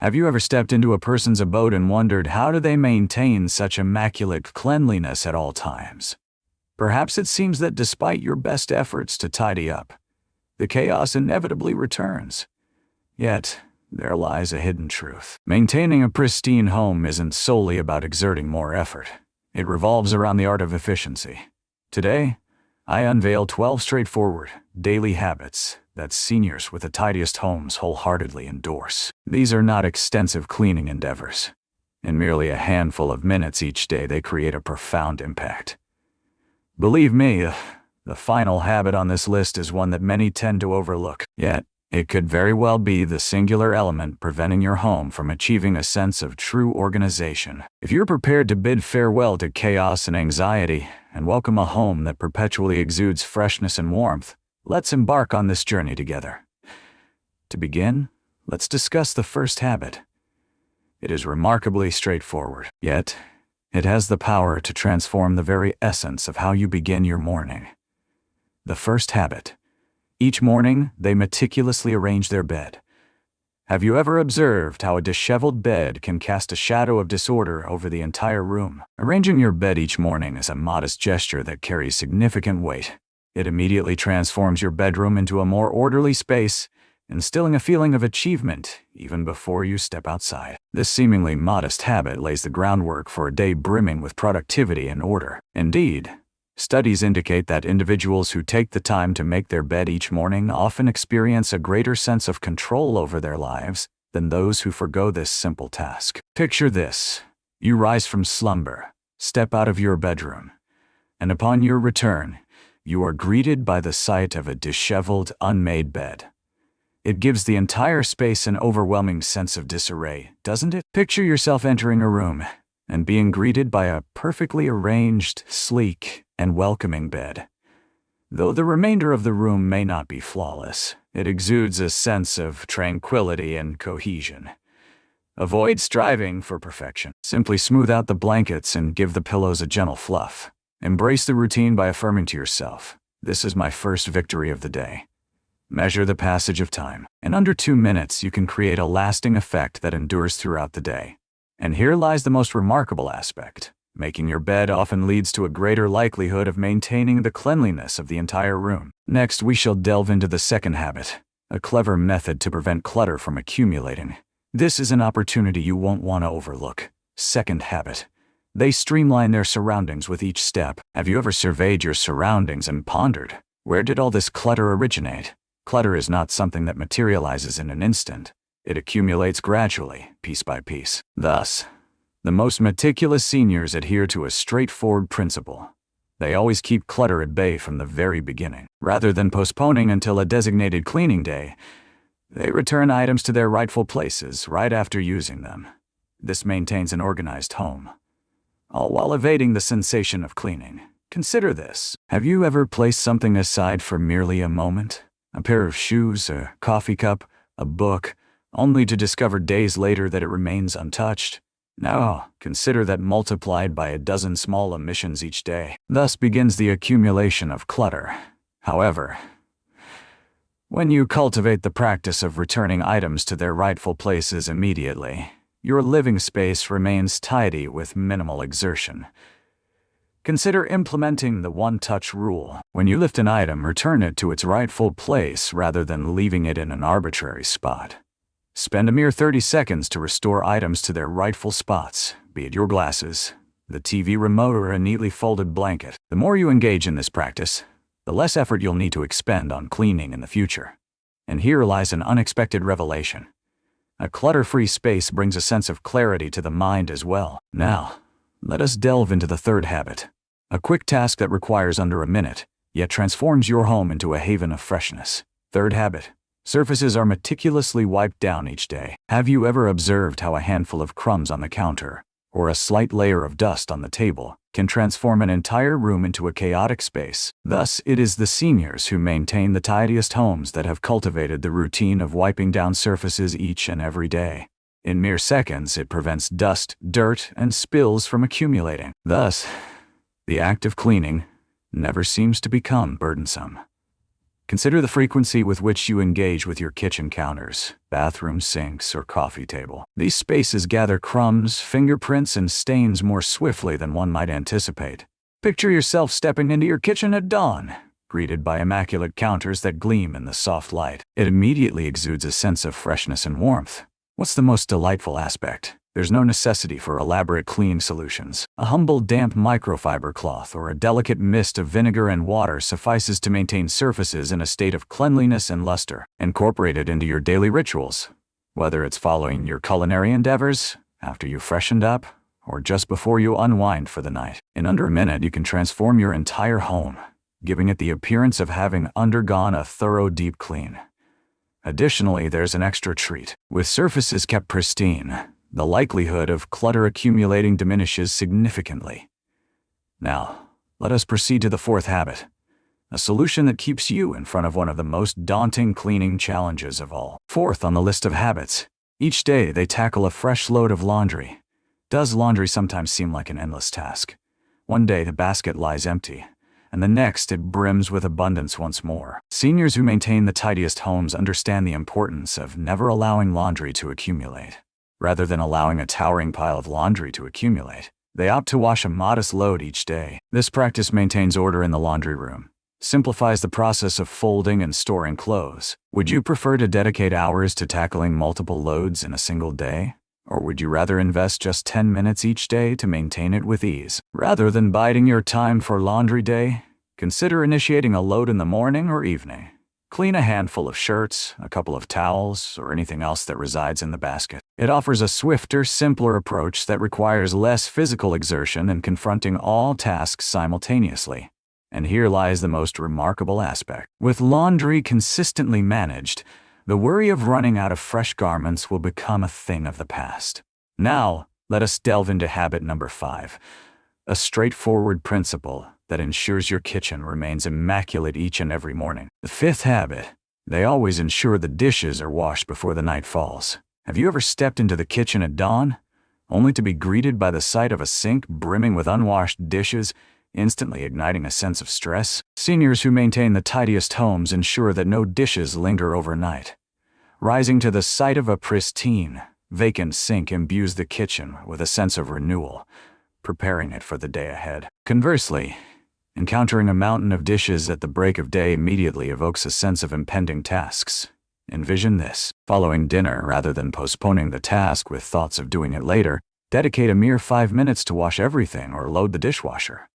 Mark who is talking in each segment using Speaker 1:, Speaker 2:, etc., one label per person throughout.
Speaker 1: Have you ever stepped into a person's abode and wondered how do they maintain such immaculate cleanliness at all times? Perhaps it seems that despite your best efforts to tidy up, the chaos inevitably returns. Yet, there lies a hidden truth. Maintaining a pristine home isn't solely about exerting more effort. It revolves around the art of efficiency. Today, I unveil 12 straightforward, daily habits that seniors with the tidiest homes wholeheartedly endorse. These are not extensive cleaning endeavors. In merely a handful of minutes each day, they create a profound impact. Believe me, the final habit on this list is one that many tend to overlook. Yet, it could very well be the singular element preventing your home from achieving a sense of true organization. If you're prepared to bid farewell to chaos and anxiety and welcome a home that perpetually exudes freshness and warmth, let's embark on this journey together. To begin, let's discuss the first habit. It is remarkably straightforward, yet it has the power to transform the very essence of how you begin your morning. The first habit. Each morning, they meticulously arrange their bed. Have you ever observed how a disheveled bed can cast a shadow of disorder over the entire room? Arranging your bed each morning is a modest gesture that carries significant weight. It immediately transforms your bedroom into a more orderly space, instilling a feeling of achievement even before you step outside. This seemingly modest habit lays the groundwork for a day brimming with productivity and order. Indeed, studies indicate that individuals who take the time to make their bed each morning often experience a greater sense of control over their lives than those who forgo this simple task. Picture this. You rise from slumber, step out of your bedroom, and upon your return, you are greeted by the sight of a disheveled, unmade bed. It gives the entire space an overwhelming sense of disarray, doesn't it? Picture yourself entering a room and being greeted by a perfectly arranged, sleek, and welcoming bed. Though the remainder of the room may not be flawless, it exudes a sense of tranquility and cohesion. Avoid striving for perfection. Simply smooth out the blankets and give the pillows a gentle fluff. Embrace the routine by affirming to yourself, "This is my first victory of the day." Measure the passage of time. In under 2 minutes, you can create a lasting effect that endures throughout the day. And here lies the most remarkable aspect. Making your bed often leads to a greater likelihood of maintaining the cleanliness of the entire room. Next, we shall delve into the second habit, a clever method to prevent clutter from accumulating. This is an opportunity you won't want to overlook. Second habit. They streamline their surroundings with each step. Have you ever surveyed your surroundings and pondered, where did all this clutter originate? Clutter is not something that materializes in an instant. It accumulates gradually, piece by piece. Thus, the most meticulous seniors adhere to a straightforward principle. They always keep clutter at bay from the very beginning. Rather than postponing until a designated cleaning day, they return items to their rightful places right after using them. This maintains an organized home, all while evading the sensation of cleaning. Consider this. Have you ever placed something aside for merely a moment? A pair of shoes, a coffee cup, a book, only to discover days later that it remains untouched? Now, consider that multiplied by a dozen small omissions each day. Thus begins the accumulation of clutter. However, when you cultivate the practice of returning items to their rightful places immediately, your living space remains tidy with minimal exertion. Consider implementing the one-touch rule. When you lift an item, return it to its rightful place rather than leaving it in an arbitrary spot. Spend a mere 30 seconds to restore items to their rightful spots, be it your glasses, the TV remote, or a neatly folded blanket. The more you engage in this practice, the less effort you'll need to expend on cleaning in the future. And here lies an unexpected revelation. A clutter-free space brings a sense of clarity to the mind as well. Now, let us delve into the third habit. A quick task that requires under a minute, yet transforms your home into a haven of freshness. Third habit. Surfaces are meticulously wiped down each day. Have you ever observed how a handful of crumbs on the counter, or a slight layer of dust on the table, can transform an entire room into a chaotic space? Thus, it is the seniors who maintain the tidiest homes that have cultivated the routine of wiping down surfaces each and every day. In mere seconds, it prevents dust, dirt, and spills from accumulating. Thus, the act of cleaning never seems to become burdensome. Consider the frequency with which you engage with your kitchen counters, bathroom sinks, or coffee table. These spaces gather crumbs, fingerprints, and stains more swiftly than one might anticipate. Picture yourself stepping into your kitchen at dawn, greeted by immaculate counters that gleam in the soft light. It immediately exudes a sense of freshness and warmth. What's the most delightful aspect? There's no necessity for elaborate cleaning solutions. A humble damp microfiber cloth or a delicate mist of vinegar and water suffices to maintain surfaces in a state of cleanliness and luster. Incorporate it into your daily rituals, whether it's following your culinary endeavors, after you've freshened up, or just before you unwind for the night. In under a minute, you can transform your entire home, giving it the appearance of having undergone a thorough deep clean. Additionally, there's an extra treat. With surfaces kept pristine, the likelihood of clutter accumulating diminishes significantly. Now, let us proceed to the fourth habit, a solution that keeps you in front of one of the most daunting cleaning challenges of all. Fourth on the list of habits, each day they tackle a fresh load of laundry. Does laundry sometimes seem like an endless task? One day the basket lies empty, and the next it brims with abundance once more. Seniors who maintain the tidiest homes understand the importance of never allowing laundry to accumulate. Rather than allowing a towering pile of laundry to accumulate, they opt to wash a modest load each day. This practice maintains order in the laundry room, simplifies the process of folding and storing clothes. Would you prefer to dedicate hours to tackling multiple loads in a single day? Or would you rather invest just 10 minutes each day to maintain it with ease? Rather than biding your time for laundry day, consider initiating a load in the morning or evening. Clean a handful of shirts, a couple of towels, or anything else that resides in the basket. It offers a swifter, simpler approach that requires less physical exertion in confronting all tasks simultaneously. And here lies the most remarkable aspect. With laundry consistently managed, the worry of running out of fresh garments will become a thing of the past. Now, let us delve into habit number 5, a straightforward principle that ensures your kitchen remains immaculate each and every morning. The fifth habit, they always ensure the dishes are washed before the night falls. Have you ever stepped into the kitchen at dawn, only to be greeted by the sight of a sink brimming with unwashed dishes, instantly igniting a sense of stress? Seniors who maintain the tidiest homes ensure that no dishes linger overnight. Rising to the sight of a pristine, vacant sink imbues the kitchen with a sense of renewal, preparing it for the day ahead. Conversely, encountering a mountain of dishes at the break of day immediately evokes a sense of impending tasks. Envision this. Following dinner, rather than postponing the task with thoughts of doing it later, dedicate a mere 5 minutes to wash everything or load the dishwasher.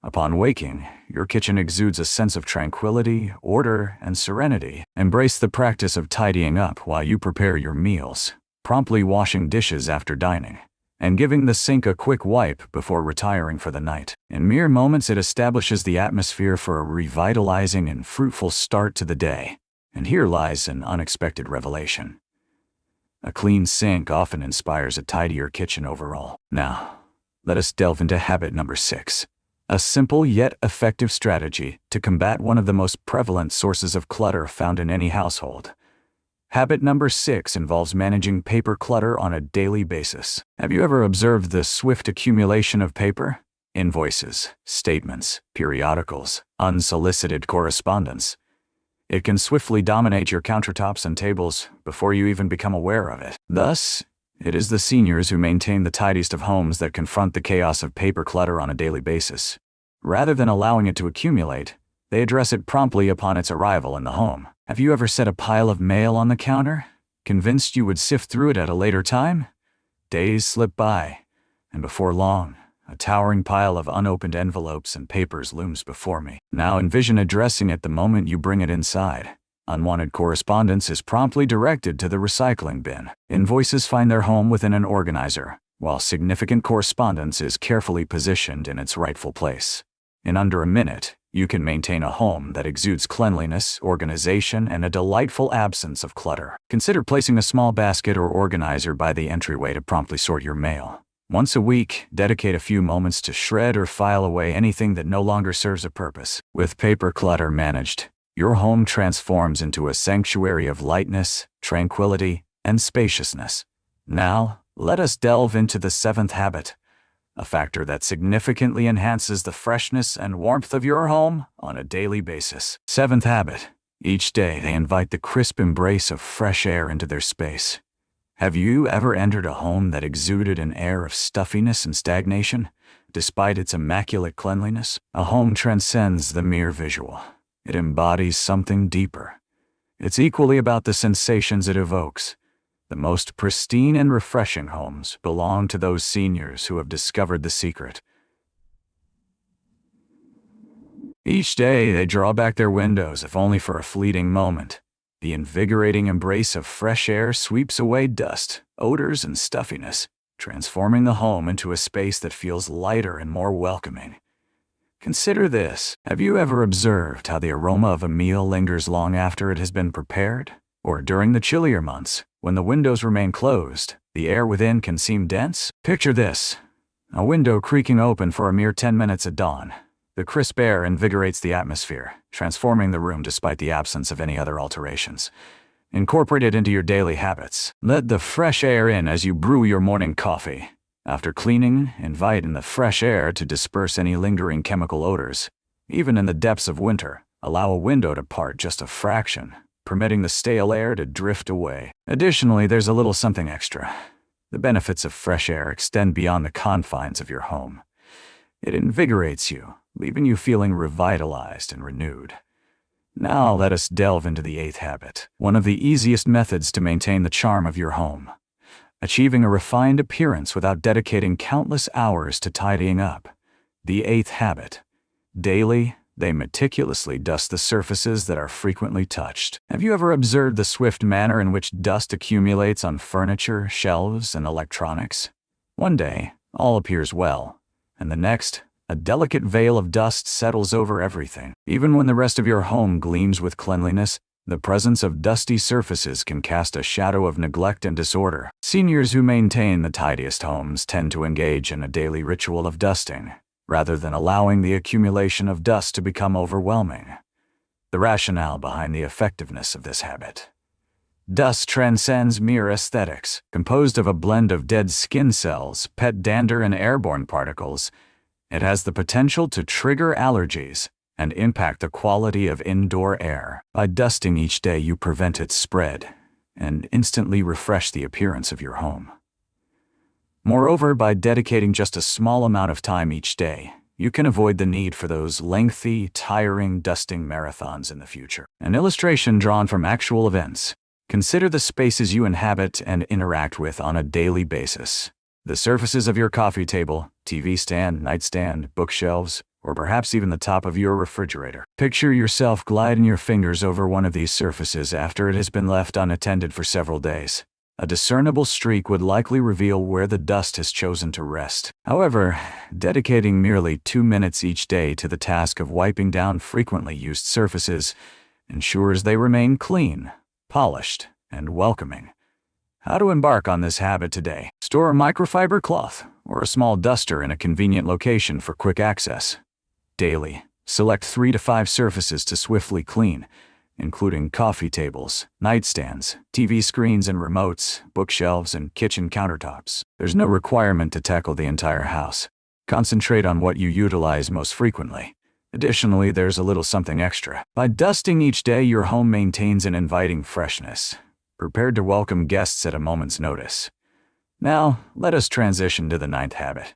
Speaker 1: Upon waking, your kitchen exudes a sense of tranquility, order, and serenity. Embrace the practice of tidying up while you prepare your meals, promptly washing dishes after dining, and giving the sink a quick wipe before retiring for the night. In mere moments, it establishes the atmosphere for a revitalizing and fruitful start to the day. And here lies an unexpected revelation. A clean sink often inspires a tidier kitchen overall. Now, let us delve into habit number 6. A simple yet effective strategy to combat one of the most prevalent sources of clutter found in any household. Habit number 6 involves managing paper clutter on a daily basis. Have you ever observed the swift accumulation of paper? Invoices, statements, periodicals, unsolicited correspondence. It can swiftly dominate your countertops and tables before you even become aware of it. Thus, it is the seniors who maintain the tidiest of homes that confront the chaos of paper clutter on a daily basis. Rather than allowing it to accumulate, they address it promptly upon its arrival in the home. Have you ever set a pile of mail on the counter, convinced you would sift through it at a later time? Days slip by, and before long, a towering pile of unopened envelopes and papers looms before me. Now envision addressing it the moment you bring it inside. Unwanted correspondence is promptly directed to the recycling bin. Invoices find their home within an organizer, while significant correspondence is carefully positioned in its rightful place. In under a minute, you can maintain a home that exudes cleanliness, organization, and a delightful absence of clutter. Consider placing a small basket or organizer by the entryway to promptly sort your mail. Once a week, dedicate a few moments to shred or file away anything that no longer serves a purpose. With paper clutter managed, your home transforms into a sanctuary of lightness, tranquility, and spaciousness. Now, let us delve into the 7th habit, a factor that significantly enhances the freshness and warmth of your home on a daily basis. Seventh habit. Each day they invite the crisp embrace of fresh air into their space. Have you ever entered a home that exuded an air of stuffiness and stagnation, despite its immaculate cleanliness? A home transcends the mere visual. It embodies something deeper. It's equally about the sensations it evokes. The most pristine and refreshing homes belong to those seniors who have discovered the secret. Each day they draw back their windows, if only for a fleeting moment. The invigorating embrace of fresh air sweeps away dust, odors, and stuffiness, transforming the home into a space that feels lighter and more welcoming. Consider this. Have you ever observed how the aroma of a meal lingers long after it has been prepared? Or during the chillier months, when the windows remain closed, the air within can seem dense? Picture this: a window creaking open for a mere 10 minutes at dawn. The crisp air invigorates the atmosphere, transforming the room despite the absence of any other alterations. Incorporate it into your daily habits. Let the fresh air in as you brew your morning coffee. After cleaning, invite in the fresh air to disperse any lingering chemical odors. Even in the depths of winter, allow a window to part just a fraction, permitting the stale air to drift away. Additionally, there's a little something extra. The benefits of fresh air extend beyond the confines of your home. It invigorates you, leaving you feeling revitalized and renewed. Now let us delve into the eighth habit, one of the easiest methods to maintain the charm of your home. Achieving a refined appearance without dedicating countless hours to tidying up. The eighth habit. Daily, they meticulously dust the surfaces that are frequently touched. Have you ever observed the swift manner in which dust accumulates on furniture, shelves, and electronics? One day, all appears well, and the next, a delicate veil of dust settles over everything. Even when the rest of your home gleams with cleanliness, the presence of dusty surfaces can cast a shadow of neglect and disorder. Seniors who maintain the tidiest homes tend to engage in a daily ritual of dusting, rather than allowing the accumulation of dust to become overwhelming. The rationale behind the effectiveness of this habit. Dust transcends mere aesthetics. Composed of a blend of dead skin cells, pet dander, and airborne particles, it has the potential to trigger allergies and impact the quality of indoor air. By dusting each day, you prevent its spread and instantly refresh the appearance of your home. Moreover, by dedicating just a small amount of time each day, you can avoid the need for those lengthy, tiring dusting marathons in the future. An illustration drawn from actual events. Consider the spaces you inhabit and interact with on a daily basis. The surfaces of your coffee table, TV stand, nightstand, bookshelves, or perhaps even the top of your refrigerator. Picture yourself gliding your fingers over one of these surfaces after it has been left unattended for several days. A discernible streak would likely reveal where the dust has chosen to rest. However, dedicating merely 2 minutes each day to the task of wiping down frequently used surfaces ensures they remain clean, polished, and welcoming. How to embark on this habit today? Store a microfiber cloth or a small duster in a convenient location for quick access. Daily, select 3 to 5 surfaces to swiftly clean, including coffee tables, nightstands, TV screens and remotes, bookshelves, and kitchen countertops. There's no requirement to tackle the entire house. Concentrate on what you utilize most frequently. Additionally, there's a little something extra. By dusting each day, your home maintains an inviting freshness, prepared to welcome guests at a moment's notice. Now, let us transition to the ninth habit.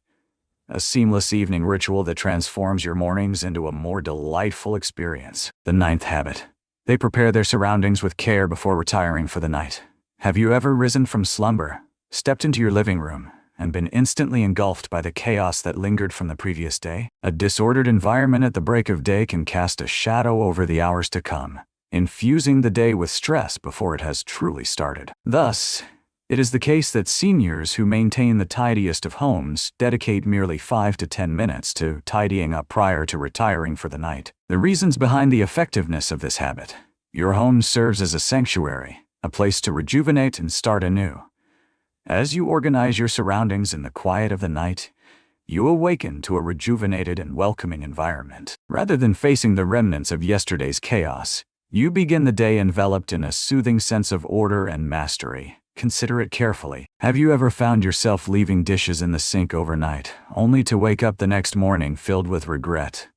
Speaker 1: A seamless evening ritual that transforms your mornings into a more delightful experience. The ninth habit. They prepare their surroundings with care before retiring for the night. Have you ever risen from slumber, stepped into your living room, and been instantly engulfed by the chaos that lingered from the previous day? A disordered environment at the break of day can cast a shadow over the hours to come, infusing the day with stress before it has truly started. Thus, it is the case that seniors who maintain the tidiest of homes dedicate merely 5 to 10 minutes to tidying up prior to retiring for the night. The reasons behind the effectiveness of this habit. Your home serves as a sanctuary, a place to rejuvenate and start anew. As you organize your surroundings in the quiet of the night, you awaken to a rejuvenated and welcoming environment. Rather than facing the remnants of yesterday's chaos, you begin the day enveloped in a soothing sense of order and mastery. consider it carefully. Have you ever found yourself leaving dishes in the sink overnight, only to wake up the next morning filled with regret?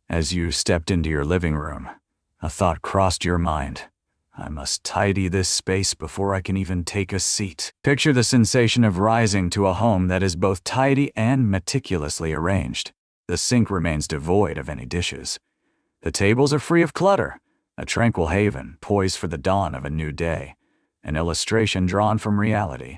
Speaker 1: As you stepped into your living room, a thought crossed your mind. I must tidy this space before I can even take a seat. Picture the sensation of rising to a home that is both tidy and meticulously arranged. The sink remains devoid of any dishes. The tables are free of clutter, a tranquil haven poised for the dawn of a new day. An illustration drawn from reality.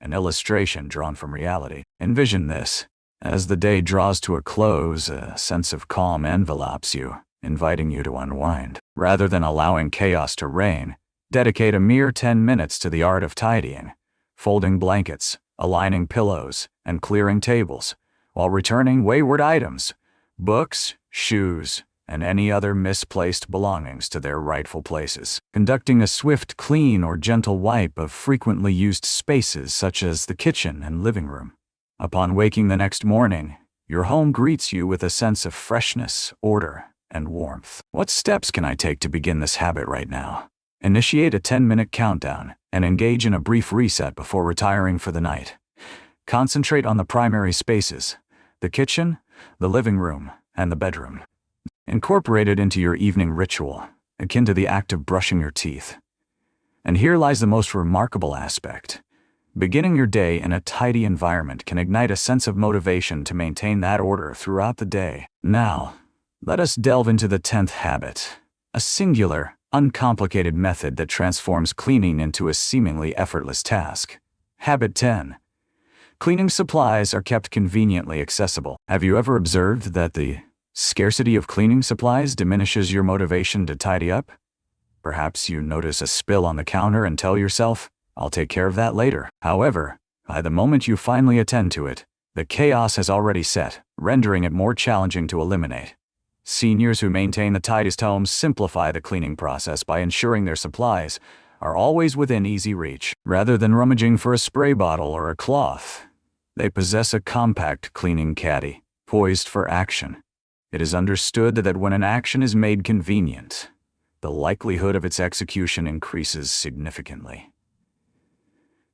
Speaker 1: An illustration drawn from reality. Envision this. As the day draws to a close, a sense of calm envelops you, inviting you to unwind. Rather than allowing chaos to reign, dedicate a mere 10 minutes to the art of tidying, folding blankets, aligning pillows, and clearing tables, while returning wayward items, books, shoes, and any other misplaced belongings to their rightful places. Conducting a swift clean or gentle wipe of frequently used spaces such as the kitchen and living room. Upon waking the next morning, your home greets you with a sense of freshness, order, and warmth. What steps can I take to begin this habit right now? Initiate a 10-minute countdown and engage in a brief reset before retiring for the night. Concentrate on the primary spaces, the kitchen, the living room, and the bedroom. Incorporate it into your evening ritual, akin to the act of brushing your teeth. And here lies the most remarkable aspect. Beginning your day in a tidy environment can ignite a sense of motivation to maintain that order throughout the day. Now, let us delve into the 10th habit, a singular, uncomplicated method that transforms cleaning into a seemingly effortless task. Habit 10. Cleaning supplies are kept conveniently accessible. Have you ever observed that the scarcity of cleaning supplies diminishes your motivation to tidy up? Perhaps you notice a spill on the counter and tell yourself, I'll take care of that later. However, by the moment you finally attend to it, the chaos has already set, rendering it more challenging to eliminate. Seniors who maintain the tidiest homes simplify the cleaning process by ensuring their supplies are always within easy reach. Rather than rummaging for a spray bottle or a cloth, they possess a compact cleaning caddy, poised for action. It is understood that when an action is made convenient, the likelihood of its execution increases significantly.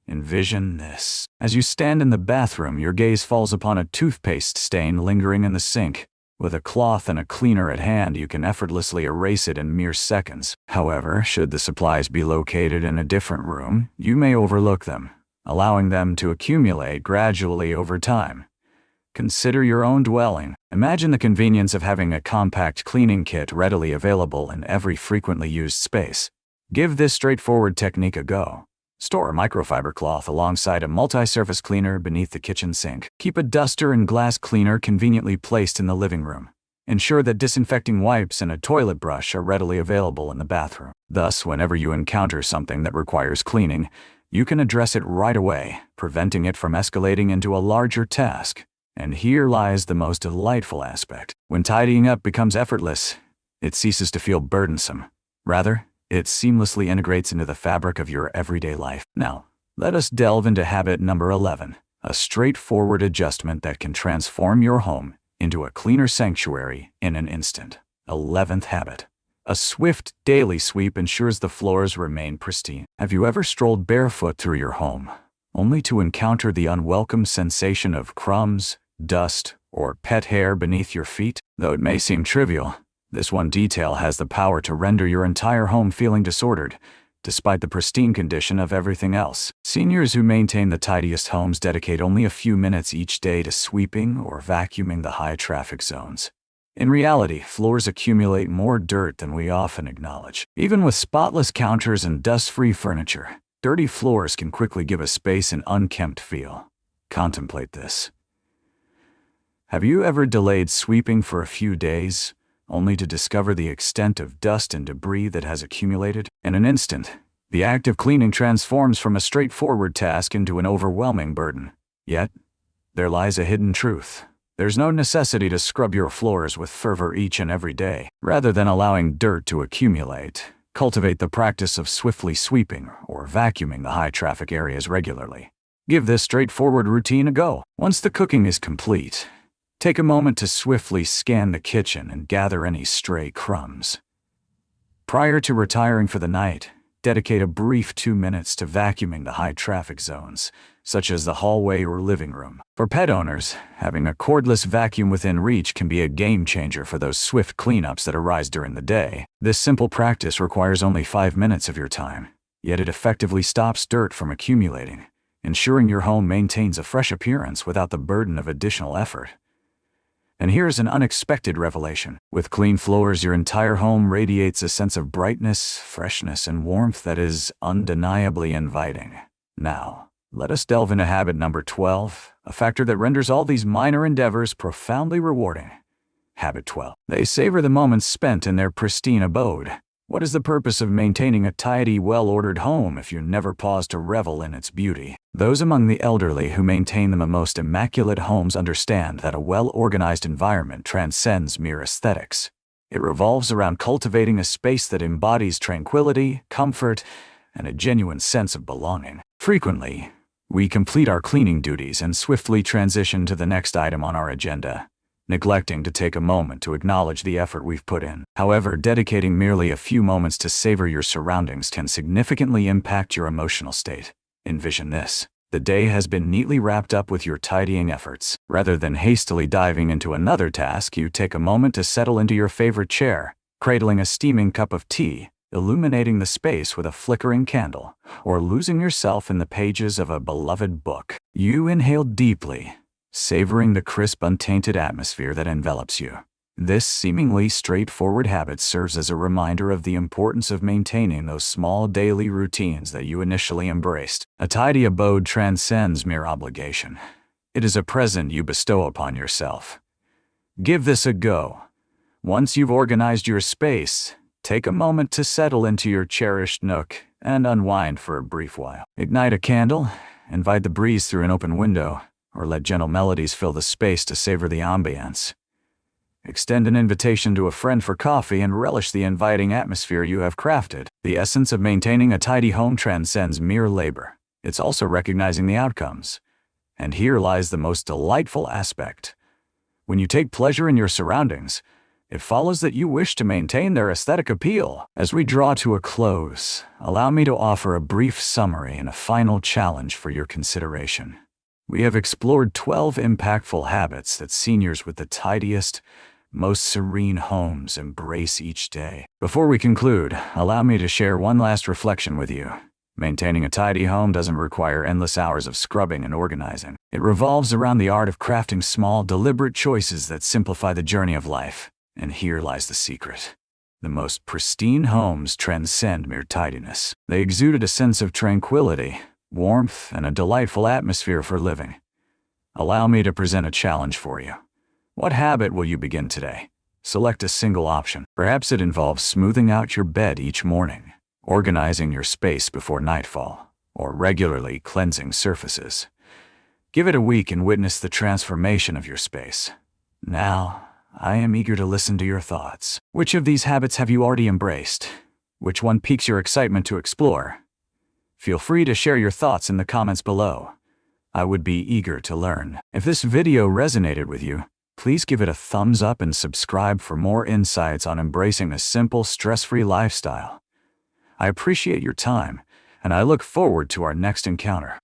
Speaker 1: Envision this. As you stand in the bathroom, your gaze falls upon a toothpaste stain lingering in the sink. With a cloth and a cleaner at hand, you can effortlessly erase it in mere seconds. However, should the supplies be located in a different room, you may overlook them, allowing them to accumulate gradually over time. Consider your own dwelling. Imagine the convenience of having a compact cleaning kit readily available in every frequently used space. Give this straightforward technique a go. Store a microfiber cloth alongside a multi-surface cleaner beneath the kitchen sink. Keep a duster and glass cleaner conveniently placed in the living room. Ensure that disinfecting wipes and a toilet brush are readily available in the bathroom. Thus, whenever you encounter something that requires cleaning, you can address it right away, preventing it from escalating into a larger task. And here lies the most delightful aspect. When tidying up becomes effortless, it ceases to feel burdensome. Rather, it seamlessly integrates into the fabric of your everyday life. Now, let us delve into habit number 11, a straightforward adjustment that can transform your home into a cleaner sanctuary in an instant. 11th habit. A swift daily sweep ensures the floors remain pristine. Have you ever strolled barefoot through your home, only to encounter the unwelcome sensation of crumbs, dust, or pet hair beneath your feet? Though it may seem trivial, this one detail has the power to render your entire home feeling disordered, despite the pristine condition of everything else. Seniors who maintain the tidiest homes dedicate only a few minutes each day to sweeping or vacuuming the high-traffic zones. In reality, floors accumulate more dirt than we often acknowledge. Even with spotless counters and dust-free furniture, dirty floors can quickly give a space an unkempt feel. Contemplate this. Have you ever delayed sweeping for a few days, only to discover the extent of dust and debris that has accumulated? In an instant, the act of cleaning transforms from a straightforward task into an overwhelming burden. Yet, there lies a hidden truth. There's no necessity to scrub your floors with fervor each and every day. Rather than allowing dirt to accumulate, cultivate the practice of swiftly sweeping or vacuuming the high-traffic areas regularly. Give this straightforward routine a go. Once the cooking is complete, take a moment to swiftly scan the kitchen and gather any stray crumbs. Prior to retiring for the night, Dedicate a brief 2 minutes to vacuuming the high-traffic zones, such as the hallway or living room. For pet owners, having a cordless vacuum within reach can be a game-changer for those swift cleanups that arise during the day. This simple practice requires only 5 minutes of your time, yet it effectively stops dirt from accumulating, ensuring your home maintains a fresh appearance without the burden of additional effort. And here's an unexpected revelation. With clean floors, your entire home radiates a sense of brightness, freshness, and warmth that is undeniably inviting. Now, let us delve into habit number 12, a factor that renders all these minor endeavors profoundly rewarding. Habit 12. They savor the moments spent in their pristine abode. What is the purpose of maintaining a tidy, well-ordered home if you never pause to revel in its beauty? Those among the elderly who maintain the most immaculate homes understand that a well-organized environment transcends mere aesthetics. It revolves around cultivating a space that embodies tranquility, comfort, and a genuine sense of belonging. Frequently, we complete our cleaning duties and swiftly transition to the next item on our agenda, neglecting to take a moment to acknowledge the effort we've put in. However, dedicating merely a few moments to savor your surroundings can significantly impact your emotional state. Envision this. The day has been neatly wrapped up with your tidying efforts. Rather than hastily diving into another task, you take a moment to settle into your favorite chair, cradling a steaming cup of tea, illuminating the space with a flickering candle, or losing yourself in the pages of a beloved book. You inhale deeply, savoring the crisp, untainted atmosphere that envelops you. This seemingly straightforward habit serves as a reminder of the importance of maintaining those small daily routines that you initially embraced. A tidy abode transcends mere obligation. It is a present you bestow upon yourself. Give this a go. Once you've organized your space, take a moment to settle into your cherished nook and unwind for a brief while. Ignite a candle, invite the breeze through an open window, or let gentle melodies fill the space to savor the ambience. Extend an invitation to a friend for coffee and relish the inviting atmosphere you have crafted. The essence of maintaining a tidy home transcends mere labor. It's also recognizing the outcomes. And here lies the most delightful aspect. When you take pleasure in your surroundings, it follows that you wish to maintain their aesthetic appeal. As we draw to a close, allow me to offer a brief summary and a final challenge for your consideration. We have explored 12 impactful habits that seniors with the tidiest, most serene homes embrace each day. Before we conclude, allow me to share one last reflection with you. Maintaining a tidy home doesn't require endless hours of scrubbing and organizing. It revolves around the art of crafting small, deliberate choices that simplify the journey of life. And here lies the secret. The most pristine homes transcend mere tidiness. They exuded a sense of tranquility, warmth, and a delightful atmosphere for living. Allow me to present a challenge for you. What habit will you begin today? Select a single option. Perhaps it involves smoothing out your bed each morning, organizing your space before nightfall, or regularly cleansing surfaces. Give it a week and witness the transformation of your space. Now, I am eager to listen to your thoughts. Which of these habits have you already embraced? Which one piques your excitement to explore? Feel free to share your thoughts in the comments below. I would be eager to learn. If this video resonated with you, please give it a thumbs up and subscribe for more insights on embracing a simple, stress-free lifestyle. I appreciate your time, and I look forward to our next encounter.